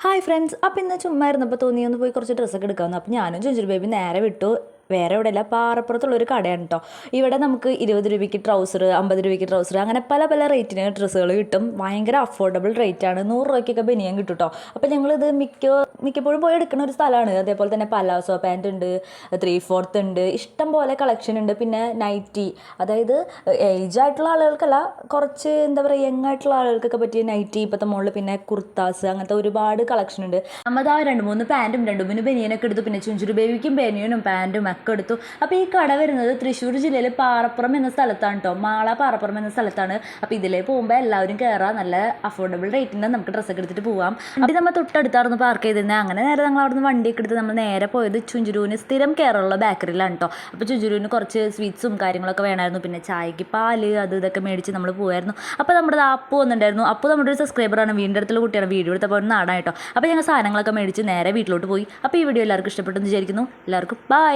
Hi friends, അപ്പോൾ ഇന്ന് ചുമ്മാ ഇരുന്നപ്പോൾ തോന്നി ഒന്ന് പോയി കുറച്ച് ഡ്രസ്സൊക്കെ എടുക്കാമെന്ന്. അപ്പോൾ ഞാനും ചുഞ്ചുരു ബേബി നേരെ വിട്ടു. വേറെ എവിടെയല്ല, പാറപ്പുറത്തുള്ളൊരു കടയാണ് കേട്ടോ. ഇവിടെ നമുക്ക് 20 രൂപയ്ക്ക് ട്രൗസർ, 50 രൂപയ്ക്ക് ട്രൗസർ, അങ്ങനെ പല പല റേറ്റിന് ഡ്രസ്സുകൾ കിട്ടും. ഭയങ്കര അഫോർഡബിൾ റേറ്റാണ്. 100 രൂപയ്ക്കൊക്കെ ബനിയൻ കിട്ടും കേട്ടോ. അപ്പോൾ ഞങ്ങളിത് മിക്കപ്പോഴും പോയി എടുക്കുന്ന ഒരു സ്ഥലമാണ്. അതേപോലെ തന്നെ പലാസോ പാൻറ് ഉണ്ട്, 3/4 ഉണ്ട്, ഇഷ്ടം പോലെ കളക്ഷൻ ഉണ്ട്. പിന്നെ നൈറ്റി, അതായത് ഏജ് ആയിട്ടുള്ള ആളുകൾക്കല്ല, കുറച്ച് എന്താ പറയുക, യങ് ആയിട്ടുള്ള ആളുകൾക്കൊക്കെ പറ്റിയ നൈറ്റി ഇപ്പോഴത്തെ മുകളിൽ, പിന്നെ കുർത്താസ്, അങ്ങനത്തെ ഒരുപാട് കളക്ഷൻ ഉണ്ട്. നമ്മൾ ആ 2-3 പാൻറ്റും 2-3 ബനിയനൊക്കെ എടുത്തു. പിന്നെ ചുഞ്ചുരു ബേബിക്കും ബനിയനും പാൻറ്റും ഒക്കെ എടുത്തു. അപ്പോൾ ഈ കട വരുന്നത് തൃശ്ശൂർ ജില്ലയിൽ പാറപ്പുറം എന്ന സ്ഥലത്താണ് കേട്ടോ. മാള പാറപ്പുറം എന്ന സ്ഥലത്താണ്. അപ്പോൾ ഇതിലേ പോകുമ്പോൾ എല്ലാവരും കയറാം. നല്ല അഫോർഡബിൾ റേറ്റിന് നമുക്ക് ഡ്രസ്സൊക്കെ എടുത്തിട്ട് പോവാം. അപ്പോൾ നമ്മൾ തൊട്ടടുത്തായിരുന്നു പാർക്ക് ചെയ്തിരുന്നത്. അങ്ങനെ നേരെ ഞങ്ങൾ അവിടെ നിന്ന് വണ്ടിയൊക്കെ എടുത്ത് നമ്മൾ നേരെ പോയത് ചുഞ്ചുരുവിന് സ്ഥിരം കയറുള്ള ബേക്കറിയിലാണ് കേട്ടോ. അപ്പോൾ ചുഞ്ചുരുവിന് കുറച്ച് സ്വീറ്റ്സും കാര്യങ്ങളൊക്കെ വേണമായിരുന്നു. പിന്നെ ചായക്ക് പാല് അത് ഇതൊക്കെ മേടിച്ച് നമ്മൾ പോകുമായിരുന്നു. അപ്പോൾ നമ്മുടെ അപ്പു വന്നിട്ടുണ്ടായിരുന്നു. അപ്പോൾ നമ്മുടെ ഒരു സബ്സ്ക്രൈബറാണ്, വീടിൻ്റെ അടുത്തുള്ള കുട്ടിയാണ്. വീഡിയോ എടുത്തപ്പോൾ നാടായിട്ടോ. അപ്പോൾ ഞങ്ങൾ സാധനങ്ങളൊക്കെ മേടിച്ച് നേരെ വീട്ടിലോട്ട് പോയി. അപ്പോൾ ഈ വീഡിയോ എല്ലാവർക്കും ഇഷ്ടപ്പെട്ടെന്ന് വിചാരിക്കുന്നു. എല്ലാവർക്കും ബൈ.